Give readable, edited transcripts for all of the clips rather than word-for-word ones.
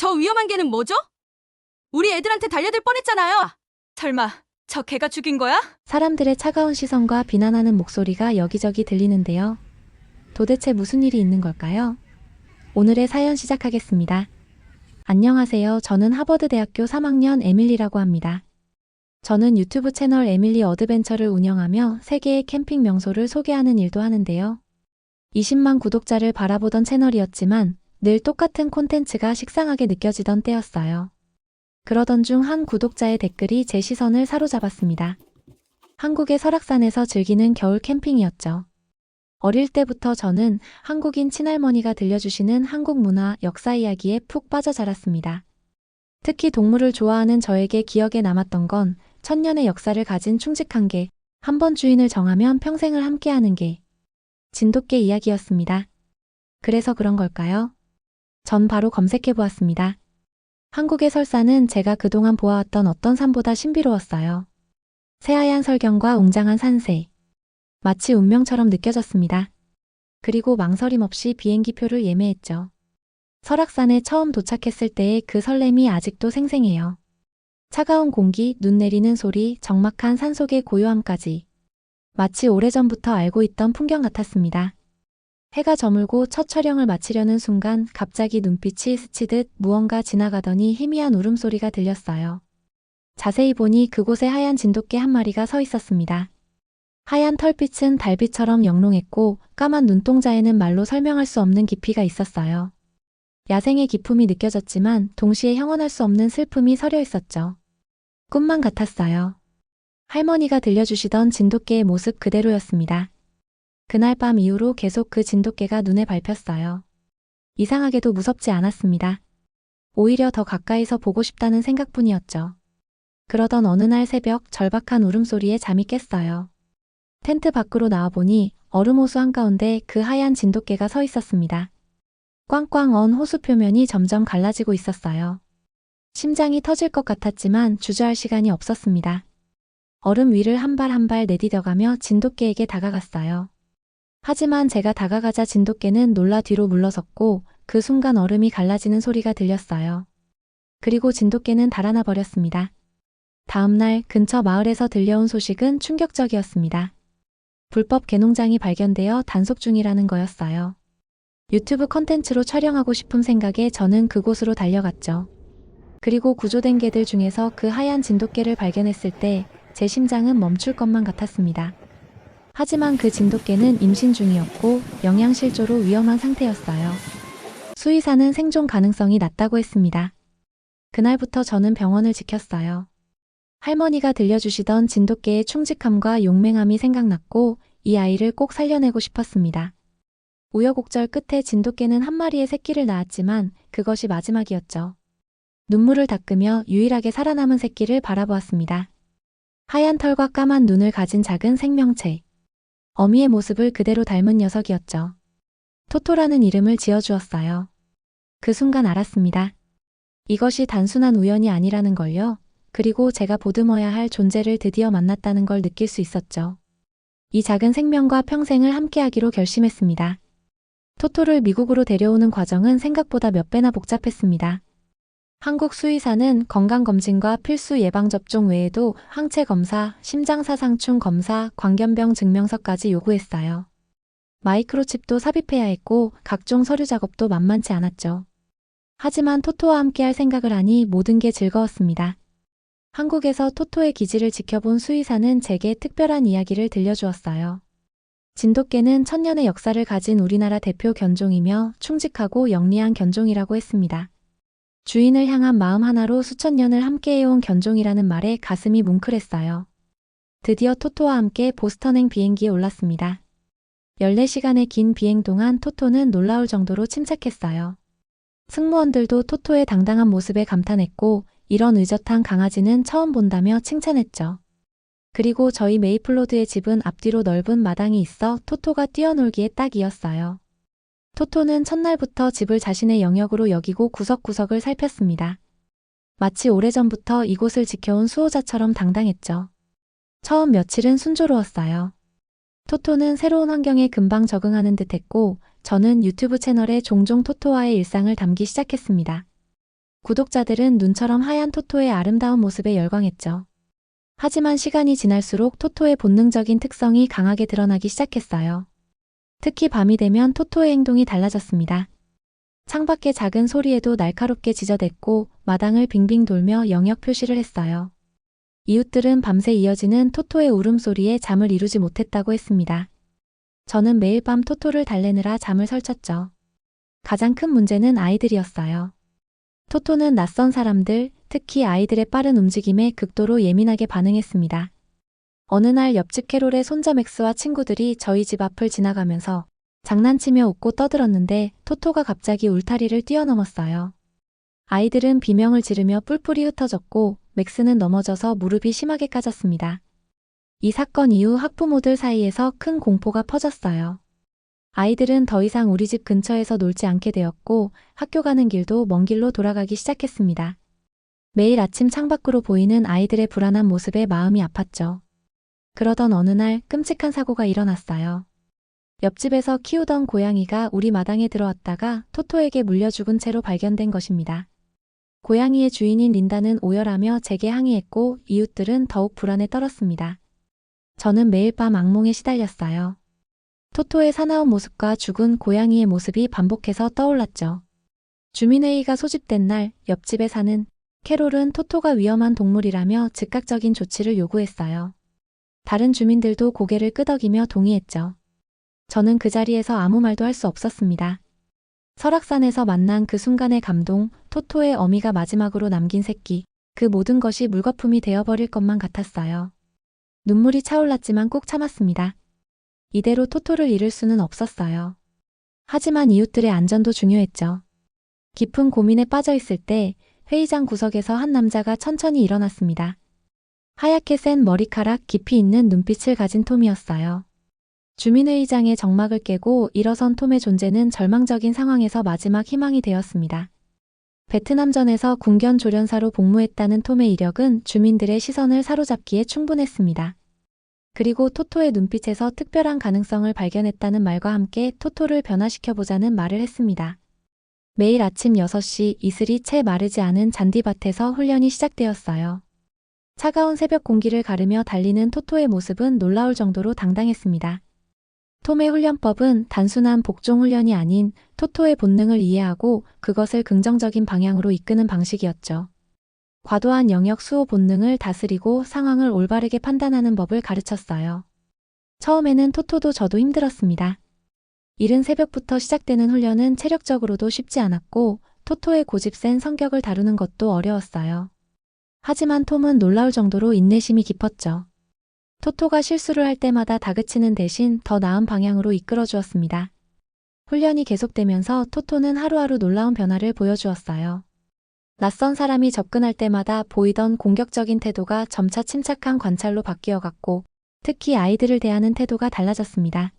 저 위험한 개는 뭐죠? 우리 애들한테 달려들 뻔했잖아요. 설마 저 개가 죽인 거야? 사람들의 차가운 시선과 비난하는 목소리가 여기저기 들리는데요. 도대체 무슨 일이 있는 걸까요? 오늘의 사연 시작하겠습니다. 안녕하세요. 저는 하버드대학교 3학년 에밀리라고 합니다. 저는 유튜브 채널 에밀리 어드벤처를 운영하며 세계의 캠핑 명소를 소개하는 일도 하는데요. 20만 구독자를 바라보던 채널이었지만 늘 똑같은 콘텐츠가 식상하게 느껴지던 때였어요. 그러던 중 한 구독자의 댓글이 제 시선을 사로잡았습니다. 한국의 설악산에서 즐기는 겨울 캠핑이었죠. 어릴 때부터 저는 한국인 친할머니가 들려주시는 한국 문화, 역사 이야기에 푹 빠져 자랐습니다. 특히 동물을 좋아하는 저에게 기억에 남았던 건 천년의 역사를 가진 충직한 개, 한 번 주인을 정하면 평생을 함께하는 개, 진돗개 이야기였습니다. 그래서 그런 걸까요? 전 바로 검색해 보았습니다. 한국의 설산은 제가 그동안 보아왔던 어떤 산보다 신비로웠어요. 새하얀 설경과 웅장한 산세. 마치 운명처럼 느껴졌습니다. 그리고 망설임 없이 비행기표를 예매했죠. 설악산에 처음 도착했을 때의 그 설렘이 아직도 생생해요. 차가운 공기, 눈 내리는 소리, 적막한 산속의 고요함까지. 마치 오래전부터 알고 있던 풍경 같았습니다. 해가 저물고 첫 촬영을 마치려는 순간 갑자기 눈빛이 스치듯 무언가 지나가더니 희미한 울음소리가 들렸어요. 자세히 보니 그곳에 하얀 진돗개 한 마리가 서 있었습니다. 하얀 털빛은 달빛처럼 영롱했고 까만 눈동자에는 말로 설명할 수 없는 깊이가 있었어요. 야생의 기품이 느껴졌지만 동시에 형언할 수 없는 슬픔이 서려 있었죠. 꿈만 같았어요. 할머니가 들려주시던 진돗개의 모습 그대로였습니다. 그날 밤 이후로 계속 그 진돗개가 눈에 밟혔어요. 이상하게도 무섭지 않았습니다. 오히려 더 가까이서 보고 싶다는 생각뿐이었죠. 그러던 어느 날 새벽 절박한 울음소리에 잠이 깼어요. 텐트 밖으로 나와보니 얼음 호수 한가운데 그 하얀 진돗개가 서 있었습니다. 꽝꽝 언 호수 표면이 점점 갈라지고 있었어요. 심장이 터질 것 같았지만 주저할 시간이 없었습니다. 얼음 위를 한 발 한 발 내디뎌가며 진돗개에게 다가갔어요. 하지만 제가 다가가자 진돗개는 놀라 뒤로 물러섰고 그 순간 얼음이 갈라지는 소리가 들렸어요. 그리고 진돗개는 달아나 버렸습니다. 다음 날 근처 마을에서 들려온 소식은 충격적이었습니다. 불법 개농장이 발견되어 단속 중이라는 거였어요. 유튜브 컨텐츠로 촬영하고 싶은 생각에 저는 그곳으로 달려갔죠. 그리고 구조된 개들 중에서 그 하얀 진돗개를 발견했을 때 제 심장은 멈출 것만 같았습니다. 하지만 그 진돗개는 임신 중이었고 영양실조로 위험한 상태였어요. 수의사는 생존 가능성이 낮다고 했습니다. 그날부터 저는 병원을 지켰어요. 할머니가 들려주시던 진돗개의 충직함과 용맹함이 생각났고 이 아이를 꼭 살려내고 싶었습니다. 우여곡절 끝에 진돗개는 한 마리의 새끼를 낳았지만 그것이 마지막이었죠. 눈물을 닦으며 유일하게 살아남은 새끼를 바라보았습니다. 하얀 털과 까만 눈을 가진 작은 생명체. 어미의 모습을 그대로 닮은 녀석이었죠. 토토라는 이름을 지어주었어요. 그 순간 알았습니다. 이것이 단순한 우연이 아니라는 걸요. 그리고 제가 보듬어야 할 존재를 드디어 만났다는 걸 느낄 수 있었죠. 이 작은 생명과 평생을 함께하기로 결심했습니다. 토토를 미국으로 데려오는 과정은 생각보다 몇 배나 복잡했습니다. 한국 수의사는 건강검진과 필수 예방접종 외에도 항체 검사, 심장사상충 검사, 광견병 증명서까지 요구했어요. 마이크로칩도 삽입해야 했고 각종 서류 작업도 만만치 않았죠. 하지만 토토와 함께할 생각을 하니 모든 게 즐거웠습니다. 한국에서 토토의 기지를 지켜본 수의사는 제게 특별한 이야기를 들려주었어요. 진돗개는 천년의 역사를 가진 우리나라 대표 견종이며 충직하고 영리한 견종이라고 했습니다. 주인을 향한 마음 하나로 수천 년을 함께해온 견종이라는 말에 가슴이 뭉클했어요. 드디어 토토와 함께 보스턴행 비행기에 올랐습니다. 14시간의 긴 비행 동안 토토는 놀라울 정도로 침착했어요. 승무원들도 토토의 당당한 모습에 감탄했고 이런 의젓한 강아지는 처음 본다며 칭찬했죠. 그리고 저희 메이플로드의 집은 앞뒤로 넓은 마당이 있어 토토가 뛰어놀기에 딱이었어요. 토토는 첫날부터 집을 자신의 영역으로 여기고 구석구석을 살폈습니다. 마치 오래전부터 이곳을 지켜온 수호자처럼 당당했죠. 처음 며칠은 순조로웠어요. 토토는 새로운 환경에 금방 적응하는 듯했고 저는 유튜브 채널에 종종 토토와의 일상을 담기 시작했습니다. 구독자들은 눈처럼 하얀 토토의 아름다운 모습에 열광했죠. 하지만 시간이 지날수록 토토의 본능적인 특성이 강하게 드러나기 시작했어요. 특히 밤이 되면 토토의 행동이 달라졌습니다. 창밖의 작은 소리에도 날카롭게 지저댔고 마당을 빙빙 돌며 영역 표시를 했어요. 이웃들은 밤새 이어지는 토토의 울음소리에 잠을 이루지 못했다고 했습니다. 저는 매일 밤 토토를 달래느라 잠을 설쳤죠. 가장 큰 문제는 아이들이었어요. 토토는 낯선 사람들, 특히 아이들의 빠른 움직임에 극도로 예민하게 반응했습니다. 어느 날 옆집 캐롤의 손자 맥스와 친구들이 저희 집 앞을 지나가면서 장난치며 웃고 떠들었는데 토토가 갑자기 울타리를 뛰어넘었어요. 아이들은 비명을 지르며 뿔뿔이 흩어졌고 맥스는 넘어져서 무릎이 심하게 까졌습니다. 이 사건 이후 학부모들 사이에서 큰 공포가 퍼졌어요. 아이들은 더 이상 우리 집 근처에서 놀지 않게 되었고 학교 가는 길도 먼 길로 돌아가기 시작했습니다. 매일 아침 창밖으로 보이는 아이들의 불안한 모습에 마음이 아팠죠. 그러던 어느 날 끔찍한 사고가 일어났어요. 옆집에서 키우던 고양이가 우리 마당에 들어왔다가 토토에게 물려 죽은 채로 발견된 것입니다. 고양이의 주인인 린다는 오열하며 제게 항의했고 이웃들은 더욱 불안에 떨었습니다. 저는 매일 밤 악몽에 시달렸어요. 토토의 사나운 모습과 죽은 고양이의 모습이 반복해서 떠올랐죠. 주민회의가 소집된 날 옆집에 사는 캐롤은 토토가 위험한 동물이라며 즉각적인 조치를 요구했어요. 다른 주민들도 고개를 끄덕이며 동의했죠. 저는 그 자리에서 아무 말도 할 수 없었습니다. 설악산에서 만난 그 순간의 감동, 토토의 어미가 마지막으로 남긴 새끼, 그 모든 것이 물거품이 되어버릴 것만 같았어요. 눈물이 차올랐지만 꾹 참았습니다. 이대로 토토를 잃을 수는 없었어요. 하지만 이웃들의 안전도 중요했죠. 깊은 고민에 빠져 있을 때 회의장 구석에서 한 남자가 천천히 일어났습니다. 하얗게 센 머리카락, 깊이 있는 눈빛을 가진 톰이었어요. 주민회의장의 정막을 깨고 일어선 톰의 존재는 절망적인 상황에서 마지막 희망이 되었습니다. 베트남전에서 군견 조련사로 복무했다는 톰의 이력은 주민들의 시선을 사로잡기에 충분했습니다. 그리고 토토의 눈빛에서 특별한 가능성을 발견했다는 말과 함께 토토를 변화시켜보자는 말을 했습니다. 매일 아침 6시 이슬이 채 마르지 않은 잔디밭에서 훈련이 시작되었어요. 차가운 새벽 공기를 가르며 달리는 토토의 모습은 놀라울 정도로 당당했습니다. 톰의 훈련법은 단순한 복종 훈련이 아닌 토토의 본능을 이해하고 그것을 긍정적인 방향으로 이끄는 방식이었죠. 과도한 영역 수호 본능을 다스리고 상황을 올바르게 판단하는 법을 가르쳤어요. 처음에는 토토도 저도 힘들었습니다. 이른 새벽부터 시작되는 훈련은 체력적으로도 쉽지 않았고 토토의 고집센 성격을 다루는 것도 어려웠어요. 하지만 톰은 놀라울 정도로 인내심이 깊었죠. 토토가 실수를 할 때마다 다그치는 대신 더 나은 방향으로 이끌어 주었습니다. 훈련이 계속되면서 토토는 하루하루 놀라운 변화를 보여주었어요. 낯선 사람이 접근할 때마다 보이던 공격적인 태도가 점차 침착한 관찰로 바뀌어갔고 특히 아이들을 대하는 태도가 달라졌습니다.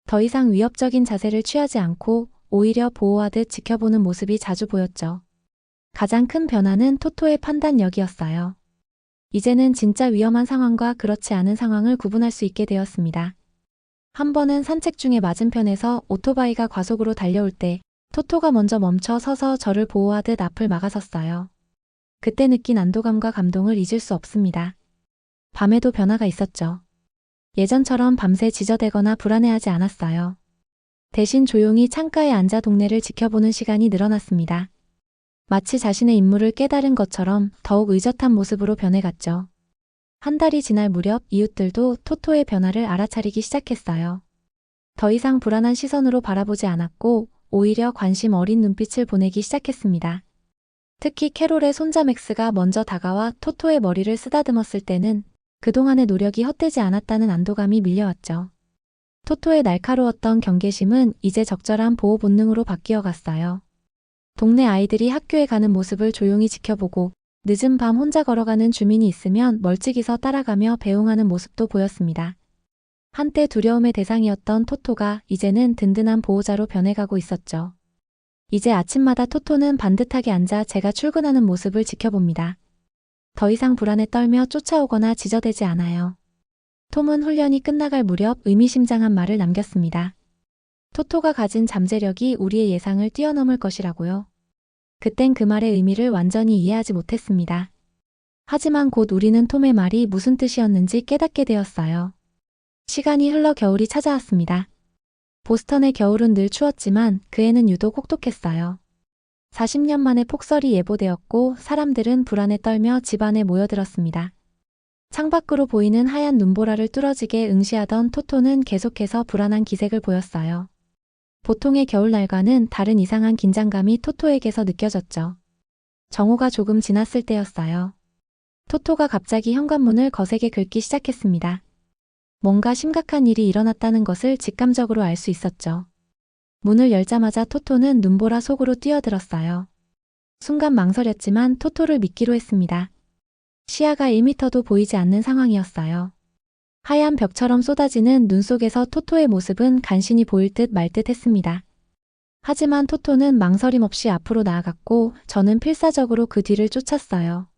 더 이상 위협적인 자세를 취하지 않고 오히려 보호하듯 지켜보는 모습이 자주 보였죠. 가장 큰 변화는 토토의 판단력이었어요. 이제는 진짜 위험한 상황과 그렇지 않은 상황을 구분할 수 있게 되었습니다. 한 번은 산책 중에 맞은편에서 오토바이가 과속으로 달려올 때 토토가 먼저 멈춰 서서 저를 보호하듯 앞을 막아섰어요. 그때 느낀 안도감과 감동을 잊을 수 없습니다. 밤에도 변화가 있었죠. 예전처럼 밤새 지저대거나 불안해하지 않았어요. 대신 조용히 창가에 앉아 동네를 지켜보는 시간이 늘어났습니다. 마치 자신의 임무를 깨달은 것처럼 더욱 의젓한 모습으로 변해갔죠. 한 달이 지날 무렵 이웃들도 토토의 변화를 알아차리기 시작했어요. 더 이상 불안한 시선으로 바라보지 않았고 오히려 관심 어린 눈빛을 보내기 시작했습니다. 특히 캐롤의 손자 맥스가 먼저 다가와 토토의 머리를 쓰다듬었을 때는 그동안의 노력이 헛되지 않았다는 안도감이 밀려왔죠. 토토의 날카로웠던 경계심은 이제 적절한 보호 본능으로 바뀌어 갔어요. 동네 아이들이 학교에 가는 모습을 조용히 지켜보고 늦은 밤 혼자 걸어가는 주민이 있으면 멀찍이서 따라가며 배웅하는 모습도 보였습니다. 한때 두려움의 대상이었던 토토가 이제는 든든한 보호자로 변해가고 있었죠. 이제 아침마다 토토는 반듯하게 앉아 제가 출근하는 모습을 지켜봅니다. 더 이상 불안에 떨며 쫓아오거나 지저대지 않아요. 톰은 훈련이 끝나갈 무렵 의미심장한 말을 남겼습니다. 토토가 가진 잠재력이 우리의 예상을 뛰어넘을 것이라고요. 그땐 그 말의 의미를 완전히 이해하지 못했습니다. 하지만 곧 우리는 톰의 말이 무슨 뜻이었는지 깨닫게 되었어요. 시간이 흘러 겨울이 찾아왔습니다. 보스턴의 겨울은 늘 추웠지만 그 해는 유독 혹독했어요. 40년 만에 폭설이 예보되었고 사람들은 불안에 떨며 집 안에 모여들었습니다. 창밖으로 보이는 하얀 눈보라를 뚫어지게 응시하던 토토는 계속해서 불안한 기색을 보였어요. 보통의 겨울날과는 다른 이상한 긴장감이 토토에게서 느껴졌죠. 정오가 조금 지났을 때였어요. 토토가 갑자기 현관문을 거세게 긁기 시작했습니다. 뭔가 심각한 일이 일어났다는 것을 직감적으로 알 수 있었죠. 문을 열자마자 토토는 눈보라 속으로 뛰어들었어요. 순간 망설였지만 토토를 믿기로 했습니다. 시야가 1미터도 보이지 않는 상황이었어요. 하얀 벽처럼 쏟아지는 눈 속에서 토토의 모습은 간신히 보일 듯 말 듯 했습니다. 하지만 토토는 망설임 없이 앞으로 나아갔고 저는 필사적으로 그 뒤를 쫓았어요.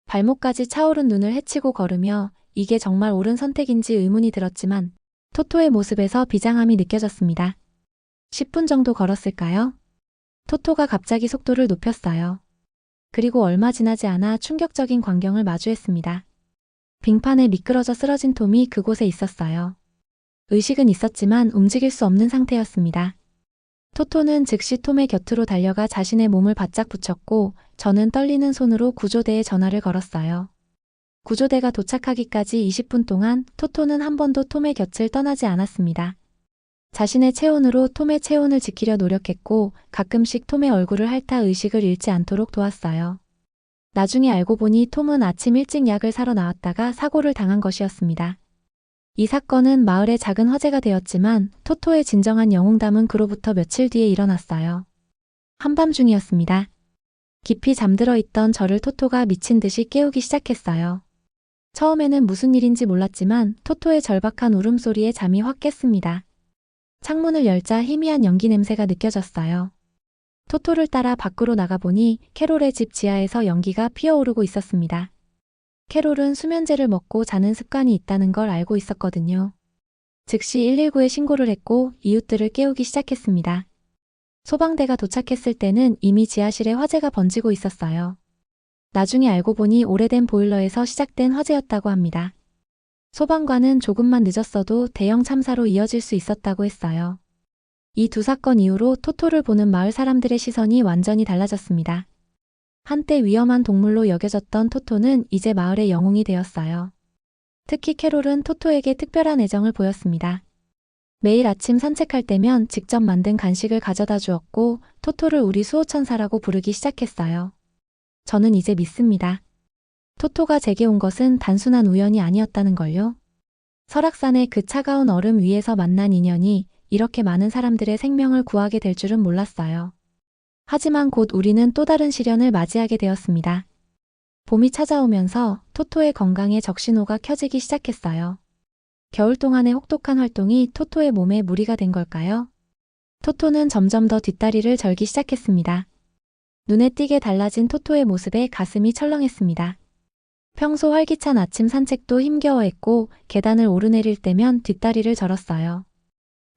발목까지 차오른 눈을 헤치고 걸으며 이게 정말 옳은 선택인지 의문이 들었지만 토토의 모습에서 비장함이 느껴졌습니다. 10분 정도 걸었을까요? 토토가 갑자기 속도를 높였어요. 그리고 얼마 지나지 않아 충격적인 광경을 마주했습니다. 빙판에 미끄러져 쓰러진 톰이 그곳에 있었어요. 의식은 있었지만 움직일 수 없는 상태였습니다. 토토는 즉시 톰의 곁으로 달려가 자신의 몸을 바짝 붙였고 저는 떨리는 손으로 구조대에 전화를 걸었어요. 구조대가 도착하기까지 20분 동안 토토는 한 번도 톰의 곁을 떠나지 않았습니다. 자신의 체온으로 톰의 체온을 지키려 노력했고 가끔씩 톰의 얼굴을 핥아 의식을 잃지 않도록 도왔어요. 나중에 알고 보니 톰은 아침 일찍 약을 사러 나왔다가 사고를 당한 것이었습니다. 이 사건은 마을의 작은 화제가 되었지만 토토의 진정한 영웅담은 그로부터 며칠 뒤에 일어났어요. 한밤중이었습니다. 깊이 잠들어 있던 저를 토토가 미친 듯이 깨우기 시작했어요. 처음에는 무슨 일인지 몰랐지만 토토의 절박한 울음소리에 잠이 확 깼습니다. 창문을 열자 희미한 연기 냄새가 느껴졌어요. 토토를 따라 밖으로 나가보니 캐롤의 집 지하에서 연기가 피어오르고 있었습니다. 캐롤은 수면제를 먹고 자는 습관이 있다는 걸 알고 있었거든요. 즉시 119에 신고를 했고 이웃들을 깨우기 시작했습니다. 소방대가 도착했을 때는 이미 지하실에 화재가 번지고 있었어요. 나중에 알고 보니 오래된 보일러에서 시작된 화재였다고 합니다. 소방관은 조금만 늦었어도 대형 참사로 이어질 수 있었다고 했어요. 이 두 사건 이후로 토토를 보는 마을 사람들의 시선이 완전히 달라졌습니다. 한때 위험한 동물로 여겨졌던 토토는 이제 마을의 영웅이 되었어요. 특히 캐롤은 토토에게 특별한 애정을 보였습니다. 매일 아침 산책할 때면 직접 만든 간식을 가져다 주었고 토토를 우리 수호천사라고 부르기 시작했어요. 저는 이제 믿습니다. 토토가 제게 온 것은 단순한 우연이 아니었다는 걸요. 설악산의 그 차가운 얼음 위에서 만난 인연이 이렇게 많은 사람들의 생명을 구하게 될 줄은 몰랐어요. 하지만 곧 우리는 또 다른 시련을 맞이하게 되었습니다. 봄이 찾아오면서 토토의 건강에 적신호가 켜지기 시작했어요. 겨울 동안의 혹독한 활동이 토토의 몸에 무리가 된 걸까요? 토토는 점점 더 뒷다리를 절기 시작했습니다. 눈에 띄게 달라진 토토의 모습에 가슴이 철렁했습니다. 평소 활기찬 아침 산책도 힘겨워했고 계단을 오르내릴 때면 뒷다리를 절었어요.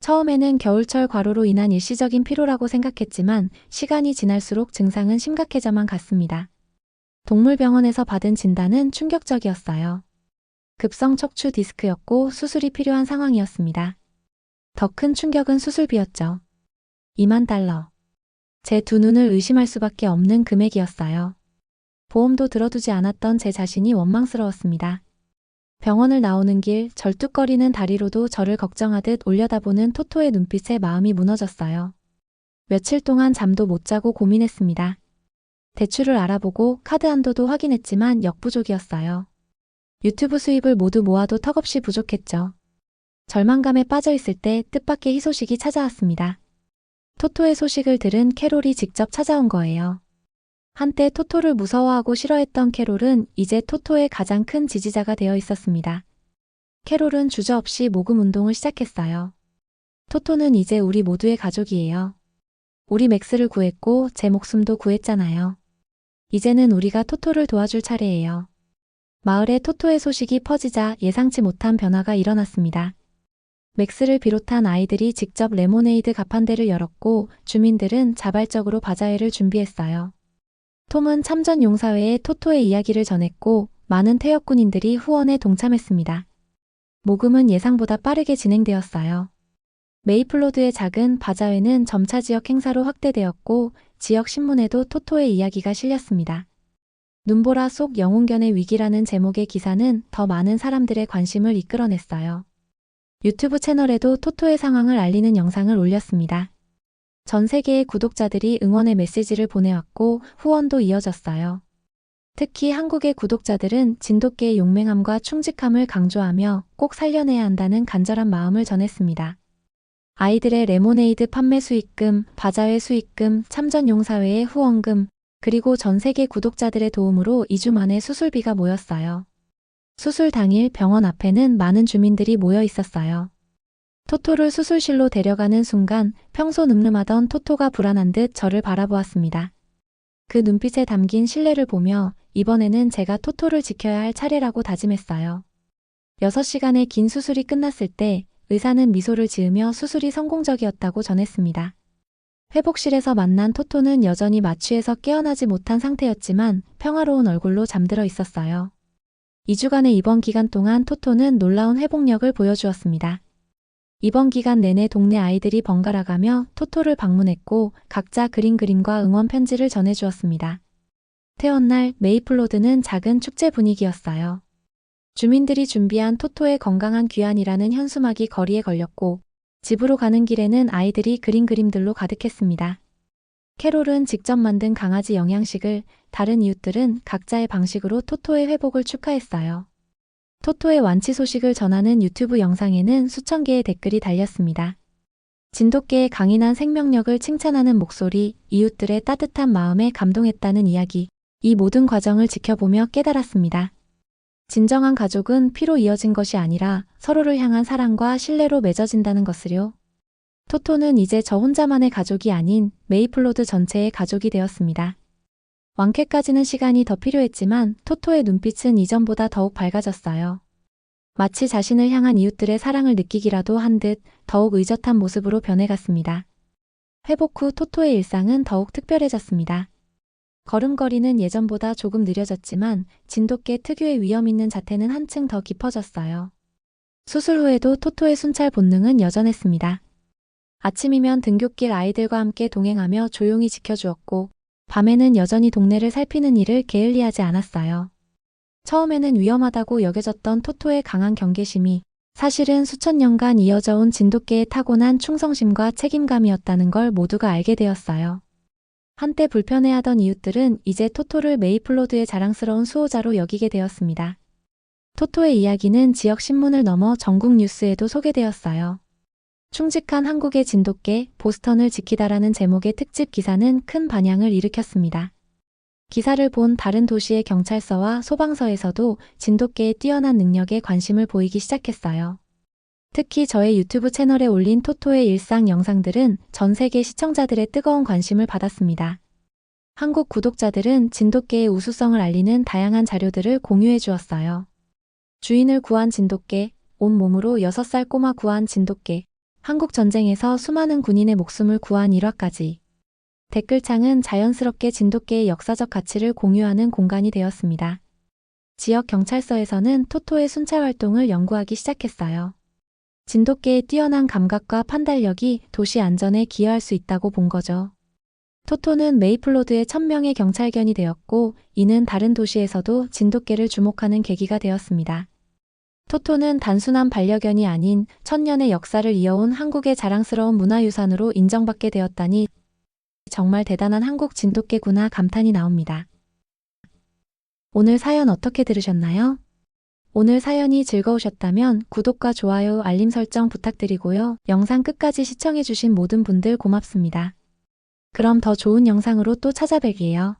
처음에는 겨울철 과로로 인한 일시적인 피로라고 생각했지만 시간이 지날수록 증상은 심각해져만 갔습니다. 동물병원에서 받은 진단은 충격적이었어요. 급성 척추 디스크였고 수술이 필요한 상황이었습니다. 더 큰 충격은 수술비였죠. 2만 달러. 제 두 눈을 의심할 수밖에 없는 금액이었어요. 보험도 들어두지 않았던 제 자신이 원망스러웠습니다. 병원을 나오는 길 절뚝거리는 다리로도 저를 걱정하듯 올려다보는 토토의 눈빛에 마음이 무너졌어요. 며칠 동안 잠도 못 자고 고민했습니다. 대출을 알아보고 카드 한도도 확인했지만 역부족이었어요. 유튜브 수입을 모두 모아도 턱없이 부족했죠. 절망감에 빠져 있을 때 뜻밖의 희소식이 찾아왔습니다. 토토의 소식을 들은 캐롤이 직접 찾아온 거예요. 한때 토토를 무서워하고 싫어했던 캐롤은 이제 토토의 가장 큰 지지자가 되어 있었습니다. 캐롤은 주저없이 모금 운동을 시작했어요. 토토는 이제 우리 모두의 가족이에요. 우리 맥스를 구했고 제 목숨도 구했잖아요. 이제는 우리가 토토를 도와줄 차례예요. 마을에 토토의 소식이 퍼지자 예상치 못한 변화가 일어났습니다. 맥스를 비롯한 아이들이 직접 레모네이드 가판대를 열었고 주민들은 자발적으로 바자회를 준비했어요. 톰은 참전용사회에 토토의 이야기를 전했고 많은 퇴역군인들이 후원에 동참했습니다. 모금은 예상보다 빠르게 진행되었어요. 메이플로드의 작은 바자회는 점차 지역 행사로 확대되었고 지역 신문에도 토토의 이야기가 실렸습니다. 눈보라 속 영웅견의 위기라는 제목의 기사는 더 많은 사람들의 관심을 이끌어냈어요. 유튜브 채널에도 토토의 상황을 알리는 영상을 올렸습니다. 전 세계의 구독자들이 응원의 메시지를 보내왔고 후원도 이어졌어요. 특히 한국의 구독자들은 진돗개의 용맹함과 충직함을 강조하며 꼭 살려내야 한다는 간절한 마음을 전했습니다. 아이들의 레모네이드 판매 수익금, 바자회 수익금, 참전용사회의 후원금, 그리고 전 세계 구독자들의 도움으로 2주 만에 수술비가 모였어요. 수술 당일 병원 앞에는 많은 주민들이 모여 있었어요. 토토를 수술실로 데려가는 순간 평소 늠름하던 토토가 불안한 듯 저를 바라보았습니다. 그 눈빛에 담긴 신뢰를 보며 이번에는 제가 토토를 지켜야 할 차례라고 다짐했어요. 6시간의 긴 수술이 끝났을 때 의사는 미소를 지으며 수술이 성공적이었다고 전했습니다. 회복실에서 만난 토토는 여전히 마취에서 깨어나지 못한 상태였지만 평화로운 얼굴로 잠들어 있었어요. 2주간의 입원 기간 동안 토토는 놀라운 회복력을 보여주었습니다. 입원 기간 내내 동네 아이들이 번갈아가며 토토를 방문했고 각자 그린 그림과 응원 편지를 전해주었습니다. 퇴원 날 메이플로드는 작은 축제 분위기였어요. 주민들이 준비한 토토의 건강한 귀환이라는 현수막이 거리에 걸렸고 집으로 가는 길에는 아이들이 그린 그림들로 가득했습니다. 캐롤은 직접 만든 강아지 영양식을, 다른 이웃들은 각자의 방식으로 토토의 회복을 축하했어요. 토토의 완치 소식을 전하는 유튜브 영상에는 수천 개의 댓글이 달렸습니다. 진돗개의 강인한 생명력을 칭찬하는 목소리, 이웃들의 따뜻한 마음에 감동했다는 이야기, 이 모든 과정을 지켜보며 깨달았습니다. 진정한 가족은 피로 이어진 것이 아니라 서로를 향한 사랑과 신뢰로 맺어진다는 것을요. 토토는 이제 저 혼자만의 가족이 아닌 메이플로드 전체의 가족이 되었습니다. 완쾌까지는 시간이 더 필요했지만 토토의 눈빛은 이전보다 더욱 밝아졌어요. 마치 자신을 향한 이웃들의 사랑을 느끼기라도 한 듯 더욱 의젓한 모습으로 변해갔습니다. 회복 후 토토의 일상은 더욱 특별해졌습니다. 걸음걸이는 예전보다 조금 느려졌지만 진돗개 특유의 위험 있는 자태는 한층 더 깊어졌어요. 수술 후에도 토토의 순찰 본능은 여전했습니다. 아침이면 등굣길 아이들과 함께 동행하며 조용히 지켜주었고 밤에는 여전히 동네를 살피는 일을 게을리하지 않았어요. 처음에는 위험하다고 여겨졌던 토토의 강한 경계심이 사실은 수천 년간 이어져 온 진돗개의 타고난 충성심과 책임감이었다는 걸 모두가 알게 되었어요. 한때 불편해하던 이웃들은 이제 토토를 메이플로드의 자랑스러운 수호자로 여기게 되었습니다. 토토의 이야기는 지역 신문을 넘어 전국 뉴스에도 소개되었어요. 충직한 한국의 진돗개, 보스턴을 지키다라는 제목의 특집 기사는 큰 반향을 일으켰습니다. 기사를 본 다른 도시의 경찰서와 소방서에서도 진돗개의 뛰어난 능력에 관심을 보이기 시작했어요. 특히 저의 유튜브 채널에 올린 토토의 일상 영상들은 전 세계 시청자들의 뜨거운 관심을 받았습니다. 한국 구독자들은 진돗개의 우수성을 알리는 다양한 자료들을 공유해 주었어요. 주인을 구한 진돗개, 온몸으로 6살 꼬마 구한 진돗개, 한국 전쟁에서 수많은 군인의 목숨을 구한 일화까지. 댓글창은 자연스럽게 진돗개의 역사적 가치를 공유하는 공간이 되었습니다. 지역 경찰서에서는 토토의 순찰 활동을 연구하기 시작했어요. 진돗개의 뛰어난 감각과 판단력이 도시 안전에 기여할 수 있다고 본 거죠. 토토는 메이플로드의 1000명의 경찰견이 되었고 이는 다른 도시에서도 진돗개를 주목하는 계기가 되었습니다. 토토는 단순한 반려견이 아닌 1000년의 역사를 이어온 한국의 자랑스러운 문화유산으로 인정받게 되었다니 정말 대단한 한국 진돗개구나 감탄이 나옵니다. 오늘 사연 어떻게 들으셨나요? 오늘 사연이 즐거우셨다면 구독과 좋아요, 알림 설정 부탁드리고요. 영상 끝까지 시청해주신 모든 분들 고맙습니다. 그럼 더 좋은 영상으로 또 찾아뵐게요.